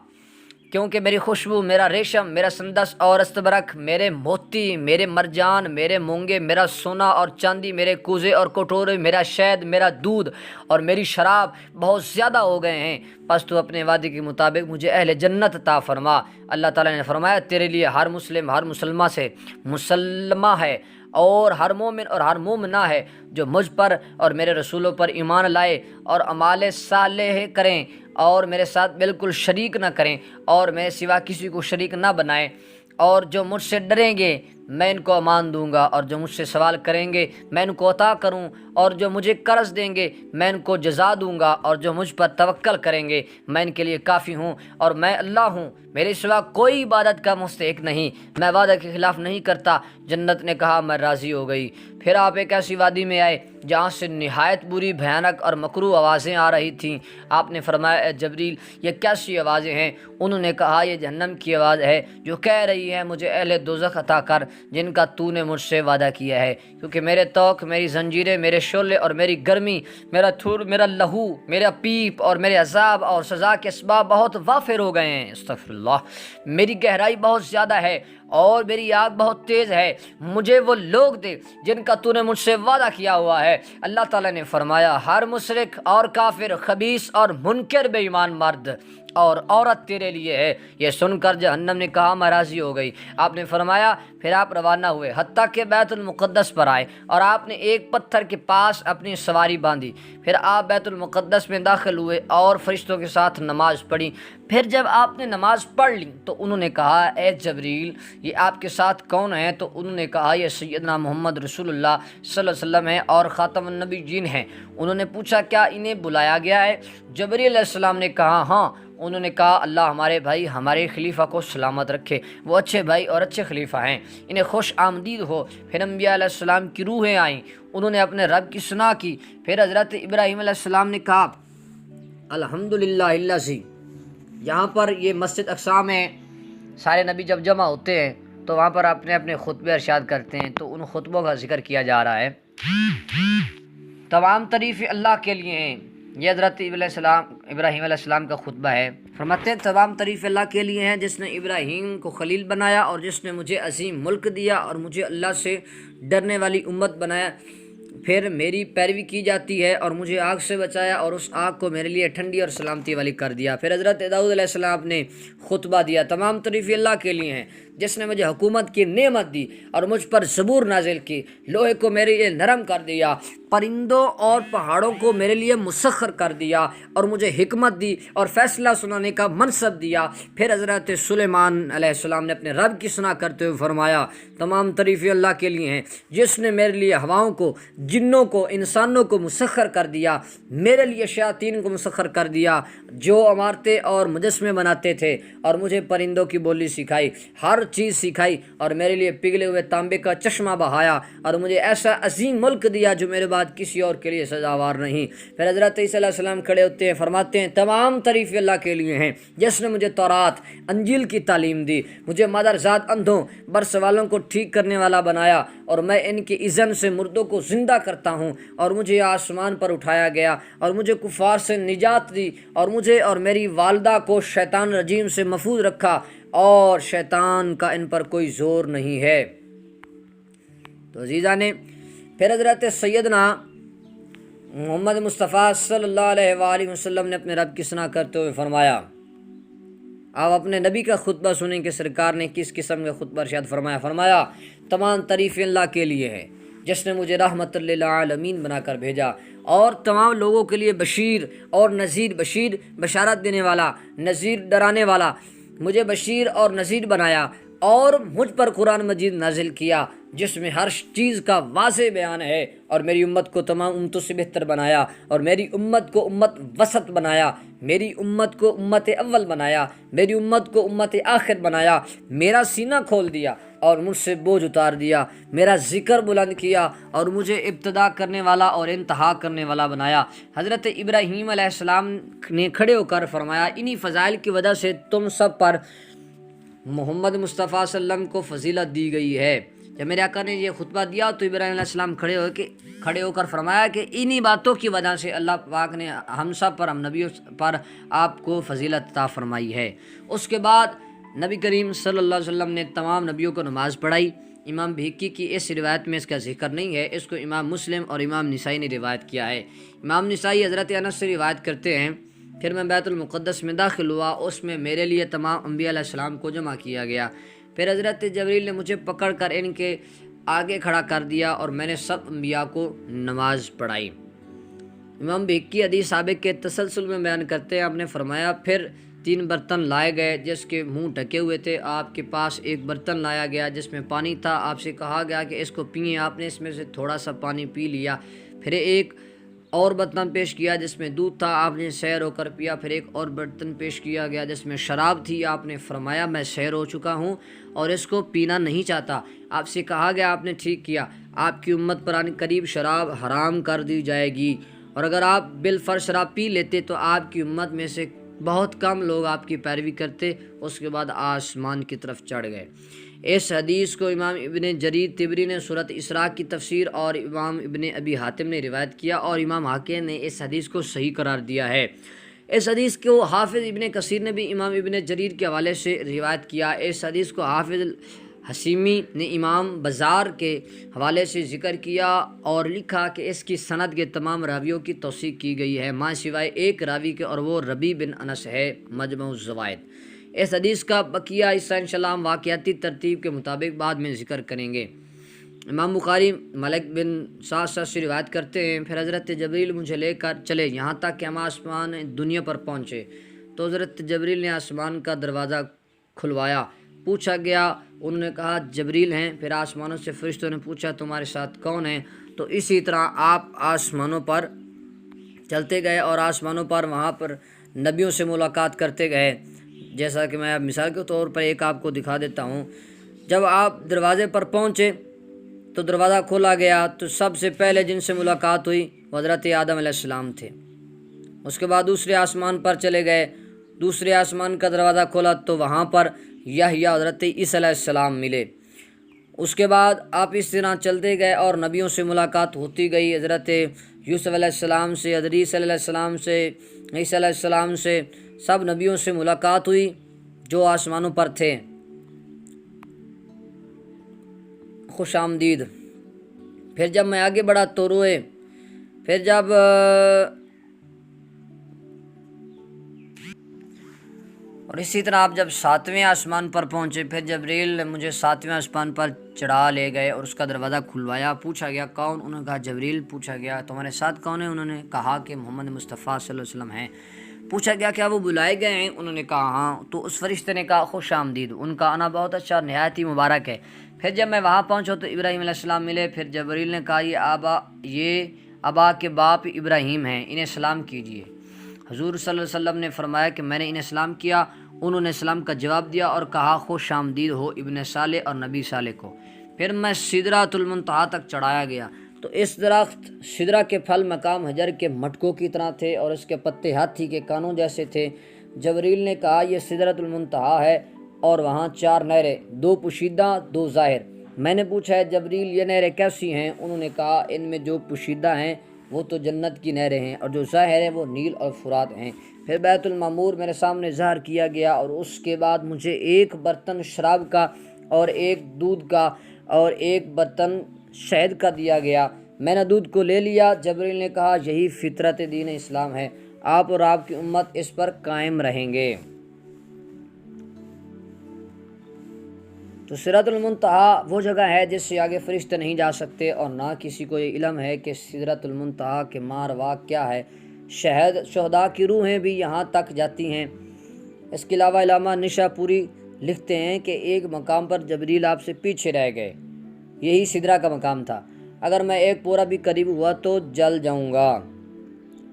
کیونکہ میری خوشبو، میرا ریشم، میرا سندس اور استبرق، میرے موتی، میرے مرجان، میرے مونگے، میرا سونا اور چاندی، میرے کوزے اور کٹورے، میرا شہد، میرا دودھ اور میری شراب بہت زیادہ ہو گئے ہیں، پس تو اپنے وعدے کے مطابق مجھے اہل جنت عطا فرما۔ اللہ تعالیٰ نے فرمایا تیرے لیے ہر مسلم ہر مسلمہ سے مسلمہ ہے اور ہر مومن اور ہر مومنہ ہے جو مجھ پر اور میرے رسولوں پر ایمان لائے اور اعمال صالح کریں اور میرے ساتھ بالکل شریک نہ کریں اور میرے سوا کسی کو شریک نہ بنائیں، اور جو مجھ سے ڈریں گے میں ان کو امان دوں گا، اور جو مجھ سے سوال کریں گے میں ان کو عطا کروں، اور جو مجھے قرض دیں گے میں ان کو جزا دوں گا، اور جو مجھ پر توکل کریں گے میں ان کے لیے کافی ہوں، اور میں اللہ ہوں، میرے سوا کوئی عبادت کا مستحق نہیں، میں وعدہ کے خلاف نہیں کرتا۔ جنت نے کہا میں راضی ہو گئی۔ پھر آپ ایک ایسی وادی میں آئے جہاں سے نہایت بری، بھیانک اور مکروہ آوازیں آ رہی تھیں۔ آپ نے فرمایا اے جبریل یہ کیسی آوازیں ہیں؟ انہوں نے کہا یہ جہنم کی آواز ہے جو کہہ رہی ہے مجھے اہل دوزخ عطا کر جن کا تو نے مجھ سے وعدہ کیا ہے، کیونکہ میرے توق، میری زنجیریں، میرے شعلے اور میری گرمی، میرا تھر، میرا لہو، میرا پیپ اور میرے عذاب اور سزا کے اسباب بہت وافر ہو گئے ہیں۔ استغفر اللہ۔ میری گہرائی بہت زیادہ ہے اور میری آگ بہت تیز ہے، مجھے وہ لوگ دے جن کا تو نے مجھ سے وعدہ کیا ہوا ہے۔ اللہ تعالیٰ نے فرمایا ہر مشرک اور کافر، خبیث اور منکر بے ایمان مرد اور عورت تیرے لیے ہے۔ یہ سن کر جہنم نے کہا میں راضی ہو گئی۔ آپ نے فرمایا پھر آپ روانہ ہوئے حتیٰ کہ بیت المقدس پر آئے، اور آپ نے ایک پتھر کے پاس اپنی سواری باندھی۔ پھر آپ بیت المقدس میں داخل ہوئے اور فرشتوں کے ساتھ نماز پڑھی۔ پھر جب آپ نے نماز پڑھ لی تو انہوں نے کہا اے جبریل یہ آپ کے ساتھ کون ہیں؟ تو انہوں نے کہا یہ سیدنا محمد رسول اللہ صلی اللہ علیہ وسلم ہیں اور خاتم النبیین ہیں۔ انہوں نے پوچھا کیا انہیں بلایا گیا ہے؟ جبریل علیہ السلام نے کہا ہاں۔ انہوں نے کہا اللہ ہمارے بھائی ہمارے خلیفہ کو سلامت رکھے، وہ اچھے بھائی اور اچھے خلیفہ ہیں، انہیں خوش آمدید ہو۔ پھر انبیاء علیہ السلام کی روحیں آئیں، انہوں نے اپنے رب کی ثنا کی۔ پھر حضرت ابراہیم علیہ السلام نے کہا الحمدللہ الذی، یہاں پر یہ مسجد اقصی میں سارے نبی جب جمع ہوتے ہیں تو وہاں پر اپنے اپنے خطبے ارشاد کرتے ہیں، تو ان خطبوں کا ذکر کیا جا رہا ہے۔ تمام تعریفیں اللہ کے لیے ہیں۔ یہ حضرت ابراہیم علیہ السلام کا خطبہ ہے۔ فرماتے ہیں تمام تعریف اللہ کے لیے ہیں جس نے ابراہیم کو خلیل بنایا اور جس نے مجھے عظیم ملک دیا اور مجھے اللہ سے ڈرنے والی امت بنایا۔ پھر میری پیروی کی جاتی ہے اور مجھے آگ سے بچایا اور اس آگ کو میرے لیے ٹھنڈی اور سلامتی والی کر دیا۔ پھر حضرت داؤد علیہ السلام نے خطبہ دیا تمام تعریفیں اللہ کے لیے ہیں جس نے مجھے حکومت کی نعمت دی اور مجھ پر زبور نازل کی، لوہے کو میرے لیے نرم کر دیا، پرندوں اور پہاڑوں کو میرے لیے مسخر کر دیا اور مجھے حکمت دی اور فیصلہ سنانے کا منصب دیا۔ پھر حضرت سلیمان علیہ السلام نے اپنے رب کی ثنا کرتے ہوئے فرمایا تمام تعریفیں اللہ کے لیے ہیں جس نے میرے لیے ہواؤں کو، جنوں کو، انسانوں کو مسخر کر دیا، میرے لیے شیاطین کو مسخر کر دیا جو عمارتیں اور مجسمے بناتے تھے، اور مجھے پرندوں کی بولی سکھائی، ہر چیز سکھائی، اور میرے لیے پگھلے ہوئے تانبے کا چشمہ بہایا اور مجھے ایسا عظیم ملک دیا جو میرے بعد کسی اور کے لیے سزاوار نہیں۔ پھر حضرت عیسیٰ علیہ السلام کھڑے ہوتے ہیں، فرماتے ہیں تمام تعریفیں اللہ کے لیے ہیں جس نے مجھے تورات، انجیل کی تعلیم دی، مجھے مادرزاد اندھوں برس والوں کو ٹھیک کرنے والا بنایا، اور میں ان کی اذن سے مردوں کو زندہ کرتا ہوں، اور مجھے آسمان پر اٹھایا گیا اور مجھے کفار سے نجات دی، اور مجھے اور میری والدہ کو شیطان رجیم سے محفوظ رکھا، اور شیطان کا ان پر کوئی زور نہیں ہے۔ تو عزیزاں نے پھر حضرت سیدنا محمد مصطفیٰ صلی اللہ علیہ وآلہ وسلم نے اپنے رب کی ثنا کرتے ہوئے فرمایا، آپ اپنے نبی کا خطبہ سنیں کہ سرکار نے کس قسم کا خطبہ ارشاد فرمایا تمام تعریفیں اللہ کے لیے ہے جس نے مجھے رحمت للعالمین بنا کر بھیجا اور تمام لوگوں کے لیے بشیر اور نذیر، بشیر بشارت دینے والا، نذیر ڈرانے والا، مجھے بشیر اور نذیر بنایا، اور مجھ پر قرآن مجید نازل کیا جس میں ہر چیز کا واضح بیان ہے، اور میری امت کو تمام امتوں سے بہتر بنایا، اور میری امت کو امت وسط بنایا، میری امت کو امت اول بنایا، میری امت کو امت آخر بنایا، میرا سینہ کھول دیا اور مجھ سے بوجھ اتار دیا، میرا ذکر بلند کیا اور مجھے ابتدا کرنے والا اور انتہا کرنے والا بنایا۔ حضرت ابراہیم علیہ السلام نے کھڑے ہو کر فرمایا انہی فضائل کی وجہ سے تم سب پر محمد مصطفیٰ صلی اللہ علیہ وسلم کو فضیلت دی گئی ہے۔ جب میرے آقا نے یہ خطبہ دیا تو ابراہیم علیہ السلام کھڑے ہو کر فرمایا کہ انہی باتوں کی وجہ سے اللہ پاک نے ہم سب پر، ہم نبیوں پر آپ کو فضیلت عطا فرمائی ہے۔ اس کے بعد نبی کریم صلی اللہ علیہ وسلم نے تمام نبیوں کو نماز پڑھائی۔ امام بہقی کی اس روایت میں اس کا ذکر نہیں ہے، اس کو امام مسلم اور امام نسائی نے روایت کیا ہے۔ امام نسائی حضرت انس سے روایت کرتے ہیں پھر میں بیت المقدس میں داخل ہوا، اس میں میرے لیے تمام انبیاء علیہ السلام کو جمع کیا گیا۔ پھر حضرت جبریل نے مجھے پکڑ کر ان کے آگے کھڑا کر دیا اور میں نے سب انبیاء کو نماز پڑھائی۔ امام بہقی حدیث سابق کے تسلسل میں بیان کرتے ہیں، آپ نے فرمایا پھر 3 برتن لائے گئے جس کے منہ ڈھکے ہوئے تھے۔ آپ کے پاس ایک برتن لایا گیا جس میں پانی تھا، آپ سے کہا گیا کہ اس کو پئیں، آپ نے اس میں سے تھوڑا سا پانی پی لیا۔ پھر ایک اور برتن پیش کیا جس میں دودھ تھا، آپ نے سیر ہو کر پیا۔ پھر ایک اور برتن پیش کیا گیا جس میں شراب تھی، آپ نے فرمایا میں سیر ہو چکا ہوں اور اس کو پینا نہیں چاہتا۔ آپ سے کہا گیا، آپ نے ٹھیک کیا، آپ کی امت پر آنے قریب شراب حرام کر دی جائے گی، اور اگر آپ بالفرض شراب پی لیتے تو آپ کی امت میں سے بہت کم لوگ آپ کی پیروی کرتے۔ اس کے بعد آسمان کی طرف چڑھ گئے۔ اس حدیث کو امام ابن جریر طبری نے سورۃ اسراء کی تفسیر اور امام ابن ابی حاتم نے روایت کیا، اور امام حاکم نے اس حدیث کو صحیح قرار دیا ہے۔ اس حدیث کو حافظ ابن کثیر نے بھی امام ابن جریر کے حوالے سے روایت کیا۔ اس حدیث کو حافظ حسیمی نے امام بزار کے حوالے سے ذکر کیا اور لکھا کہ اس کی سند کے تمام راویوں کی توثیق کی گئی ہے ماں سوائے ایک راوی کے، اور وہ ربیع بن انس ہے، مجمع الزوائد۔ اس حدیث کا بقیہ حصہ انشاءاللہ ہم واقعاتی ترتیب کے مطابق بعد میں ذکر کریں گے۔ امام بخاری ملک بن سعد سے روایت کرتے ہیں، پھر حضرت جبریل مجھے لے کر چلے یہاں تک کہ ہم آسمان دنیا پر پہنچے، تو حضرت جبریل نے آسمان کا دروازہ کھلوایا، پوچھا گیا، انہوں نے کہا جبریل ہیں۔ پھر آسمانوں سے فرشتوں نے پوچھا تمہارے ساتھ کون ہیں؟ تو اسی طرح آپ آسمانوں پر چلتے گئے اور آسمانوں پر وہاں پر نبیوں سے ملاقات کرتے گئے، جیسا کہ میں مثال کے طور پر ایک آپ کو دکھا دیتا ہوں۔ جب آپ دروازے پر پہنچے تو دروازہ کھولا گیا، تو سب سے پہلے جن سے ملاقات ہوئی وہ حضرت آدم علیہ السلام تھے۔ اس کے بعد دوسرے آسمان پر چلے گئے، دوسرے آسمان کا دروازہ کھولا تو وہاں پر یحییٰ حضرت عیسیٰ علیہ السلام ملے۔ اس کے بعد آپ اس طرح چلتے گئے اور نبیوں سے ملاقات ہوتی گئی، حضرت یوسف علیہ السلام سے، ادریس علیہ السلام سے، عیسیٰ علیہ السلام سے، سب نبیوں سے ملاقات ہوئی جو آسمانوں پر تھے۔ خوش آمدید۔ پھر جب میں آگے بڑھا تو روئے، پھر جب اور اسی طرح آپ جب 7ویں آسمان پر پہنچے، پھر جبریل نے مجھے 7ویں آسمان پر چڑھا لے گئے اور اس کا دروازہ کھلوایا، پوچھا گیا کون؟ انہوں نے کہا جبریل۔ پوچھا گیا تمہارے ساتھ کون ہے؟ انہوں نے کہا کہ محمد مصطفیٰ صلی اللہ علیہ وسلم ہیں۔ پوچھا گیا کیا وہ بلائے گئے ہیں؟ انہوں نے کہا ہاں۔ تو اس فرشتے نے کہا خوش آمدید، ان کا آنا بہت اچھا، نہایت ہی مبارک ہے۔ پھر جب میں وہاں پہنچا تو ابراہیم علیہ السلام ملے، پھر جبریل نے کہا یہ ابا کے باپ ابراہیم ہیں، انہیں سلام کیجیے۔ حضور صلی اللہ علیہ وسلم نے فرمایا کہ میں نے انہیں سلام کیا، انہوں نے سلام کا جواب دیا اور کہا خوش آمدید ہو ابن صالح اور نبی صالح کو۔ پھر میں سدرۃ المنتہا تک چڑھایا گیا، تو اس درخت سدرہ کے پھل مقام حجر کے مٹکوں کی طرح تھے اور اس کے پتے ہاتھی کے کانوں جیسے تھے۔ جبریل نے کہا یہ سدرۃ المنتہا ہے اور وہاں 4 نہریں، 2 پوشیدہ 2 ظاہر۔ میں نے پوچھا ہے جبریل یہ نہریں کیسی ہیں؟ انہوں نے کہا ان میں جو پوشیدہ ہیں وہ تو جنت کی نہریں ہیں، اور جو ظاہر ہیں وہ نیل اور فرات ہیں۔ پھر بیت المعمور میرے سامنے ظاہر کیا گیا، اور اس کے بعد مجھے ایک برتن شراب کا اور ایک دودھ کا اور ایک برتن شہد کا دیا گیا۔ میں نے دودھ کو لے لیا۔ جبریل نے کہا یہی فطرت دین اسلام ہے، آپ اور آپ کی امت اس پر قائم رہیں گے۔ تو سدرۃ المنتہا وہ جگہ ہے جس سے آگے فرشتے نہیں جا سکتے، اور نہ کسی کو یہ علم ہے کہ سدرۃ المنتہا کے ماروا کیا ہے۔ شہداء کی روحیں بھی یہاں تک جاتی ہیں۔ اس کے علاوہ علامہ نشا پوری لکھتے ہیں کہ ایک مقام پر جبریل آپ سے پیچھے رہ گئے، یہی سدرہ کا مقام تھا، اگر میں ایک پورا بھی قریب ہوا تو جل جاؤں گا۔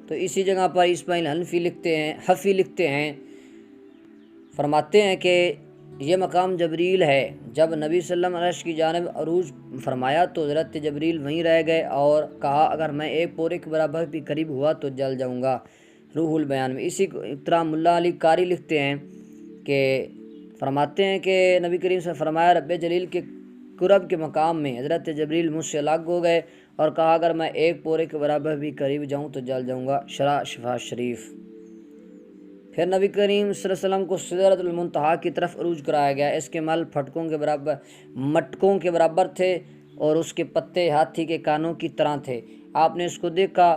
تو اسی جگہ پر اسماعیل حفی لکھتے ہیں، فرماتے ہیں کہ یہ مقام جبریل ہے۔ جب نبی صلی اللہ علیہ وسلم عرش کی جانب عروج فرمایا تو حضرت جبریل وہیں رہ گئے اور کہا اگر میں ایک پورے کے برابر بھی قریب ہوا تو جل جاؤں گا، روح البیان میں۔ اسی طرح ملا علی قاری لکھتے ہیں کہ فرماتے ہیں کہ نبی کریم سے فرمایا رب جلیل کے قرب کے مقام میں حضرت جبریل مجھ سے الگ ہو گئے اور کہا اگر میں ایک پورے کے برابر بھی قریب جاؤں تو جل جاؤں گا، شرح شفا شریف۔ پھر نبی کریم صلی اللہ علیہ وسلم کو سدرۃ المنتہا کی طرف عروج کرایا گیا۔ اس کے مل مٹکوں کے برابر تھے اور اس کے پتے ہاتھی کے کانوں کی طرح تھے۔ آپ نے اس کو دیکھا،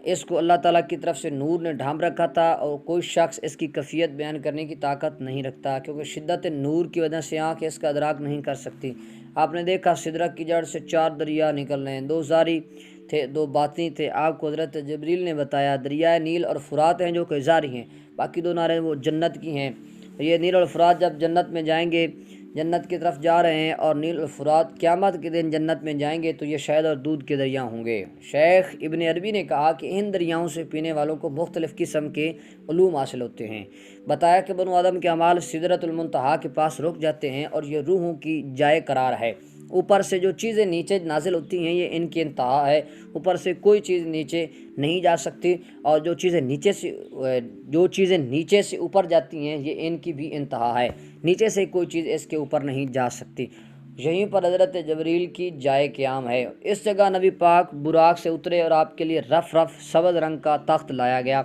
اس کو اللہ تعالیٰ کی طرف سے نور نے ڈھانپ رکھا تھا، اور کوئی شخص اس کی کیفیت بیان کرنے کی طاقت نہیں رکھتا، کیونکہ شدت نور کی وجہ سے آنکھ اس کا ادراک نہیں کر سکتی۔ آپ نے دیکھا سدرہ کی جڑ سے 4 دریا نکل رہے ہیں، 2 جاری تھے، دو باطنی تھے۔ آپ کو حضرت جبریل نے بتایا دریائے نیل اور فرات ہیں جو کہ جاری ہیں، باقی دو نہریں وہ جنت کی ہیں۔ یہ نیل اور فرات جب جنت میں جائیں گے، جنت کی طرف جا رہے ہیں، اور نیل اور فرات قیامت کے دن جنت میں جائیں گے تو یہ شہد اور دودھ کے دریا ہوں گے۔ شیخ ابن عربی نے کہا کہ ان دریاؤں سے پینے والوں کو مختلف قسم کے علوم حاصل ہوتے ہیں۔ بتایا کہ بنو آدم کے اعمال سدرۃ المنتہا کے پاس رک جاتے ہیں اور یہ روحوں کی جائے قرار ہے۔ اوپر سے جو چیزیں نیچے نازل ہوتی ہیں یہ ان کی انتہا ہے، اوپر سے کوئی چیز نیچے نہیں جا سکتی، اور جو چیزیں نیچے سے اوپر جاتی ہیں یہ ان کی بھی انتہا ہے، نیچے سے کوئی چیز اس کے اوپر نہیں جا سکتی۔ یہیں پر حضرت جبریل کی جائے قیام ہے۔ اس جگہ نبی پاک براق سے اترے اور آپ کے لیے رف سبز رنگ کا تخت لایا گیا۔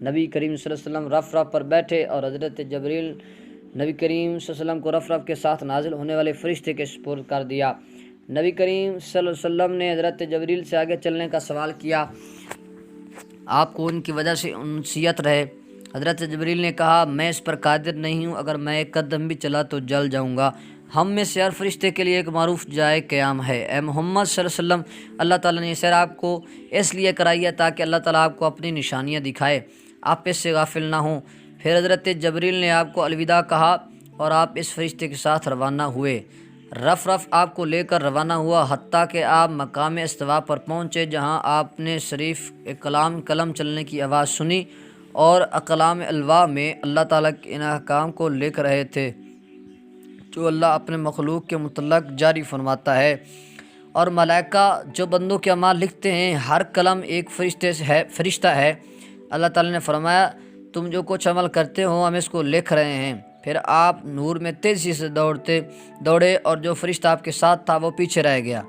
نبی کریم صلی اللہ علیہ وسلم رف پر بیٹھے اور حضرت جبریل نبی کریم صلی اللہ علیہ وسلم کو رف کے ساتھ نازل ہونے والے فرشتے کے سپرد کر دیا۔ نبی کریم صلی اللہ علیہ وسلم نے حضرت جبریل سے آگے چلنے کا سوال کیا، آپ کو ان کی وجہ سے انسیت رہے۔ حضرت جبریل نے کہا میں اس پر قادر نہیں ہوں، اگر میں ایک قدم بھی چلا تو جل جاؤں گا۔ ہم میں سے ہر فرشتے کے لیے ایک معروف جائے قیام ہے۔ اے محمد صلی اللہ علیہ وسلم، اللہ تعالیٰ نے یہ سیر آپ کو اس لیے کرائی ہے تاکہ اللہ تعالیٰ آپ کو اپنی نشانیاں دکھائے، آپ اس سے غافل نہ ہوں۔ پھر حضرت جبریل نے آپ کو الوداع کہا اور آپ اس فرشتے کے ساتھ روانہ ہوئے۔ رف آپ کو لے کر روانہ ہوا حتیٰ کہ آپ مقام استوا پر پہنچے، جہاں آپ نے شریف کلام قلم چلنے کی آواز سنی اور اقلام الواح میں اللہ تعالیٰ کے ان احکام کو لکھ رہے تھے جو اللہ اپنے مخلوق کے متعلق جاری فرماتا ہے، اور ملائکہ جو بندوں کے اعمال لکھتے ہیں، ہر قلم ایک فرشتہ ہے۔ اللہ تعالیٰ نے فرمایا تم جو کچھ عمل کرتے ہو ہم اس کو لکھ رہے ہیں۔ پھر آپ نور میں تیزی سے دوڑے اور جو فرشتہ آپ کے ساتھ تھا وہ پیچھے رہ گیا۔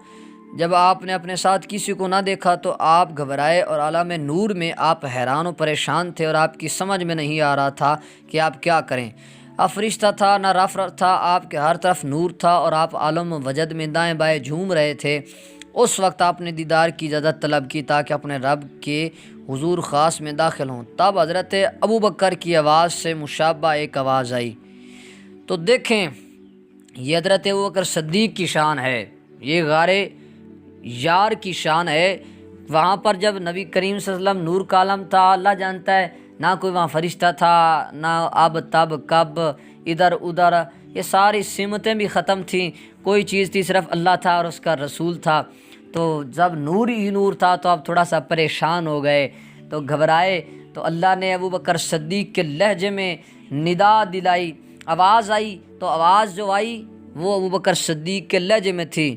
جب آپ نے اپنے ساتھ کسی کو نہ دیکھا تو آپ گھبرائے، اور عالم نور میں آپ حیران و پریشان تھے اور آپ کی سمجھ میں نہیں آ رہا تھا کہ آپ کیا کریں۔ اب فرشتہ تھا نہ رف تھا، آپ کے ہر طرف نور تھا اور آپ عالم وجد میں دائیں بائیں جھوم رہے تھے۔ اس وقت آپ نے دیدار کی اجازت طلب کی تاکہ اپنے رب کے حضور خاص میں داخل ہوں۔ تب حضرت ابوبکر کی آواز سے مشابہ ایک آواز آئی۔ تو دیکھیں یہ حضرت ابوبکر صدیق کی شان ہے، یہ غار یار کی شان ہے۔ وہاں پر جب نبی کریم صلی اللہ علیہ وسلم نور کا عالم تھا، اللہ جانتا ہے، نہ کوئی وہاں فرشتہ تھا، نہ اب تب کب ادھر ادھر، یہ ساری سمتیں بھی ختم تھیں، کوئی چیز تھی صرف اللہ تھا اور اس کا رسول تھا۔ تو جب نور ہی نور تھا تو آپ تھوڑا سا پریشان ہو گئے، تو گھبرائے، تو اللہ نے ابوبکر صدیق کے لہجے میں ندا دلائی، آواز آئی، تو آواز جو آئی وہ ابوبکر صدیق کے لہجے میں تھی،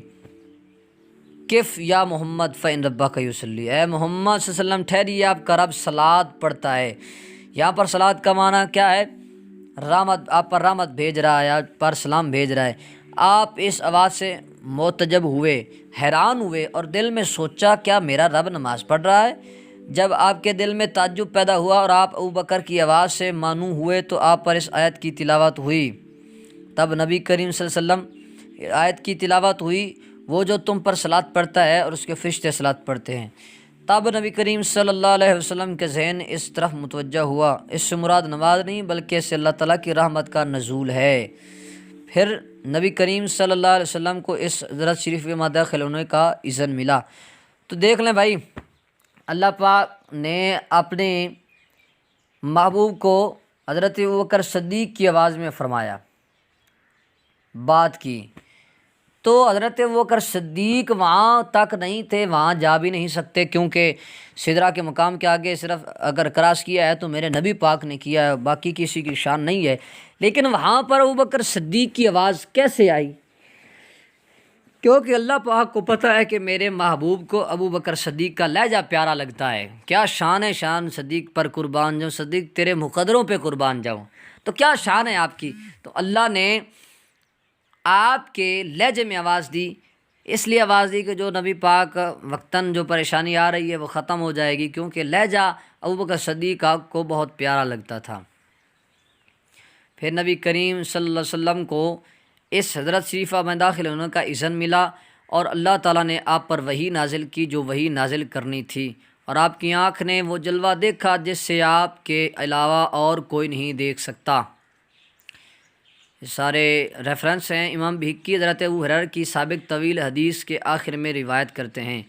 کف یا محمد فإن ربک یصلی، اے محمد صلی اللہ علیہ وسلم ٹھہریے، آپ کا رب صلات پڑھتا ہے۔ یہاں پر صلات کا معنی کیا ہے؟ رحمت، آپ پر رحمت بھیج رہا ہے، آپ پر سلام بھیج رہا ہے۔ آپ اس آواز سے معتجب ہوئے، حیران ہوئے اور دل میں سوچا کیا میرا رب نماز پڑھ رہا ہے؟ جب آپ کے دل میں تعجب پیدا ہوا اور آپ ابوبکر کی آواز سے مانو ہوئے تو آپ پر اس آیت کی تلاوت ہوئی۔ تب نبی کریم صلی اللہ علیہ وسلم آیت کی تلاوت ہوئی، وہ جو تم پر صلات پڑھتا ہے اور اس کے فرشتے صلات پڑھتے ہیں۔ تب نبی کریم صلی اللہ علیہ وسلم کے ذہن اس طرف متوجہ ہوا، اس سے مراد نماز نہیں بلکہ اس سے اللہ تعالیٰ کی رحمت کا نزول ہے۔ پھر نبی کریم صلی اللہ علیہ وسلم کو اس حضرت شریف میں داخل ہونے کا اذن ملا۔ تو دیکھ لیں بھائی، اللہ پاک نے اپنے محبوب کو حضرت ابوبکر صدیق کی آواز میں فرمایا، بات کی، تو حضرت ابوبکر صدیق وہاں تک نہیں تھے، وہاں جا بھی نہیں سکتے، کیونکہ سدرہ کے مقام کے آگے صرف اگر کراس کیا ہے تو میرے نبی پاک نے کیا ہے، باقی کسی کی شان نہیں ہے۔ لیکن وہاں پر ابوبکر صدیق کی آواز کیسے آئی؟ کیونکہ اللہ پاک کو پتہ ہے کہ میرے محبوب کو ابوبکر صدیق کا لہجہ پیارا لگتا ہے۔ کیا شان ہے، شان صدیق پر قربان جاؤں، صدیق تیرے مقدروں پہ قربان جاؤں، تو کیا شان ہے آپ کی؟ تو اللہ نے آپ کے لہجے میں آواز دی، اس لیے آواز دی کہ جو نبی پاک وقتاً جو پریشانی آ رہی ہے وہ ختم ہو جائے گی، کیونکہ لہجہ ابوبکر صدیق کو بہت پیارا لگتا تھا۔ پھر نبی کریم صلی اللہ علیہ وسلم کو اس حضرت شریفہ میں داخل ہونے کا اذن ملا اور اللہ تعالیٰ نے آپ پر وحی نازل کی جو وحی نازل کرنی تھی، اور آپ کی آنکھ نے وہ جلوہ دیکھا جس سے آپ کے علاوہ اور کوئی نہیں دیکھ سکتا۔ یہ سارے ریفرنس ہیں، امام بہقی حضرت ابو ہریرہ کی سابق طویل حدیث کے آخر میں روایت کرتے ہیں،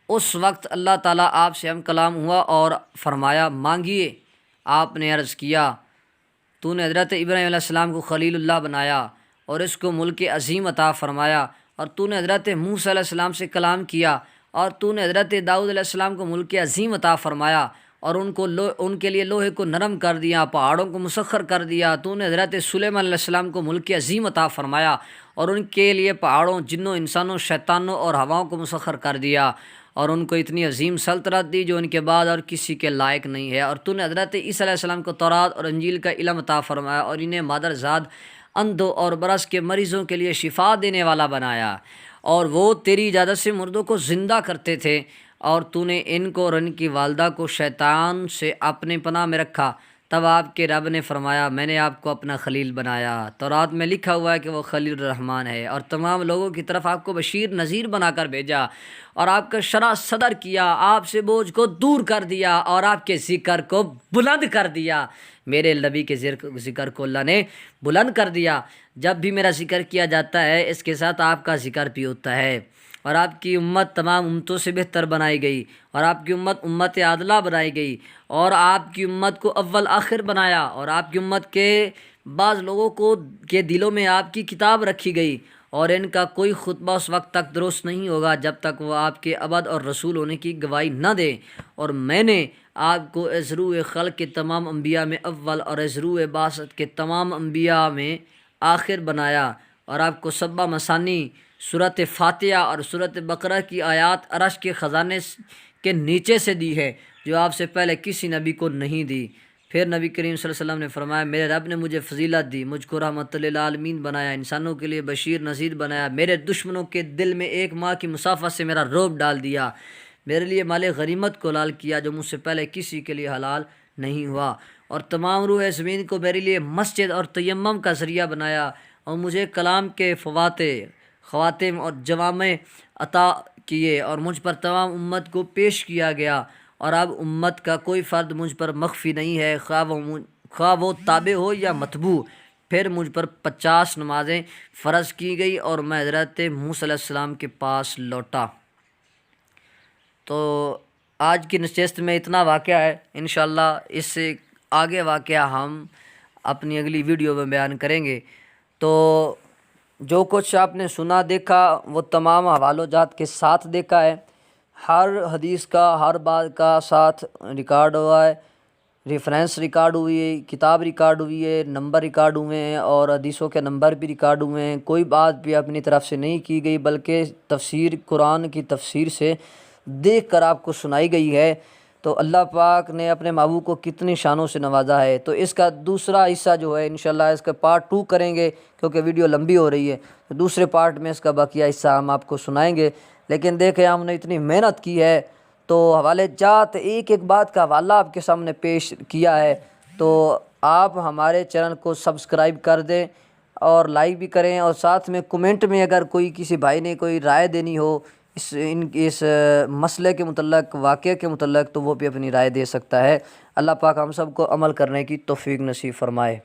اس وقت اللہ تعالیٰ آپ سے ہم کلام ہوا اور فرمایا مانگیے۔ آپ نے عرض کیا تو نے حضرت ابراہیم علیہ السلام کو خلیل اللہ بنایا اور اس کو ملک عظیم عطا فرمایا، اور تو نے حضرت موسیٰ علیہ السلام سے کلام کیا اور تو نے حضرت داؤد علیہ السلام کو ملک عظیم عطا فرمایا اور ان کے لیے لوہے کو نرم کر دیا، پہاڑوں کو مسخر کر دیا۔ تو نے حضرت سلیمان علیہ السلام کو ملک عظیم عطا فرمایا اور ان کے لیے پہاڑوں، جنوں، انسانوں، شیطانوں اور ہواؤں کو مسخر کر دیا، اور ان کو اتنی عظیم سلطنت دی جو ان کے بعد اور کسی کے لائق نہیں ہے۔ اور تو نے حضرت عیسیٰ علیہ السلام کو تورات اور انجیل کا علم عطا فرمایا اور انہیں مادرزاد، اندھوں اور برس کے مریضوں کے لیے شفا دینے والا بنایا، اور وہ تیری اجازت سے مردوں کو زندہ کرتے تھے، اور تو نے ان کو اور ان کی والدہ کو شیطان سے اپنے پناہ میں رکھا۔ تب آپ کے رب نے فرمایا میں نے آپ کو اپنا خلیل بنایا۔ تورات میں لکھا ہوا ہے کہ وہ خلیل الرحمن ہے، اور تمام لوگوں کی طرف آپ کو بشیر نذیر بنا کر بھیجا، اور آپ کا شرح صدر کیا، آپ سے بوجھ کو دور کر دیا اور آپ کے ذکر کو بلند کر دیا۔ میرے نبی کے ذکر کو اللہ نے بلند کر دیا۔ جب بھی میرا ذکر کیا جاتا ہے اس کے ساتھ آپ کا ذکر بھی ہوتا ہے، اور آپ کی امت تمام امتوں سے بہتر بنائی گئی، اور آپ کی امت امت عادلہ بنائی گئی، اور آپ کی امت کو اول آخر بنایا، اور آپ کی امت کے بعض لوگوں کے دلوں میں آپ کی کتاب رکھی گئی، اور ان کا کوئی خطبہ اس وقت تک درست نہیں ہوگا جب تک وہ آپ کے عبد اور رسول ہونے کی گواہی نہ دیں۔ اور میں نے آپ کو ازرو خلق کے تمام انبیاء میں اول اور ازرو بعثت کے تمام انبیاء میں آخر بنایا، اور آپ کو سبع مثانی، سورۃ فاتحہ اور سورۃ بقرہ کی آیات عرش کے خزانے کے نیچے سے دی ہے، جو آپ سے پہلے کسی نبی کو نہیں دی۔ پھر نبی کریم صلی اللہ علیہ وسلم نے فرمایا میرے رب نے مجھے فضیلت دی، مجھ کو رحمت للعالمین بنایا، انسانوں کے لیے بشیر نذیر بنایا، میرے دشمنوں کے دل میں ایک ماہ کی مسافت سے میرا رعب ڈال دیا، میرے لیے مال غنیمت کو حلال کیا جو مجھ سے پہلے کسی کے لیے حلال نہیں ہوا، اور تمام روح زمین کو میرے لیے مسجد اور تیمم کا ذریعہ بنایا، اور مجھے کلام کے خواتم اور جوامع عطا کیے، اور مجھ پر تمام امت کو پیش کیا گیا، اور اب امت کا کوئی فرد مجھ پر مخفی نہیں ہے، خواہ وہ تابع ہو یا متبوع۔ پھر مجھ پر 50 نمازیں فرض کی گئی اور میں حضرت موسیٰ علیہ السلام کے پاس لوٹا۔ تو آج کی نشست میں اتنا واقعہ ہے، انشاءاللہ اس سے آگے واقعہ ہم اپنی اگلی ویڈیو میں بیان کریں گے۔ تو جو کچھ آپ نے سنا دیکھا وہ تمام حوالوں جات کے ساتھ دیکھا ہے، ہر حدیث کا ہر بات کا ساتھ ریکارڈ ہوا ہے، ریفرنس ریکارڈ ہوئی ہے، کتاب ریکارڈ ہوئی ہے، نمبر ریکارڈ ہوئے ہیں، اور حدیثوں کے نمبر بھی ریکارڈ ہوئے ہیں، کوئی بات بھی اپنی طرف سے نہیں کی گئی بلکہ تفسیر قرآن کی تفسیر سے دیکھ کر آپ کو سنائی گئی ہے۔ تو اللہ پاک نے اپنے محبوب کو کتنی شانوں سے نوازا ہے۔ تو اس کا دوسرا حصہ جو ہے انشاءاللہ اس کا پارٹ 2 کریں گے، کیونکہ ویڈیو لمبی ہو رہی ہے، تو دوسرے پارٹ میں اس کا بقیہ حصہ ہم آپ کو سنائیں گے۔ لیکن دیکھیں ہم نے اتنی محنت کی ہے، تو حوالے جات ایک ایک بات کا حوالہ آپ کے سامنے پیش کیا ہے، تو آپ ہمارے چینل کو سبسکرائب کر دیں اور لائک بھی کریں، اور ساتھ میں کومنٹ میں اگر کوئی کسی بھائی نے کوئی رائے دینی ہو اس مسئلے کے متعلق، واقعے کے متعلق، تو وہ بھی اپنی رائے دے سکتا ہے۔ اللہ پاک ہم سب کو عمل کرنے کی توفیق نصیب فرمائے۔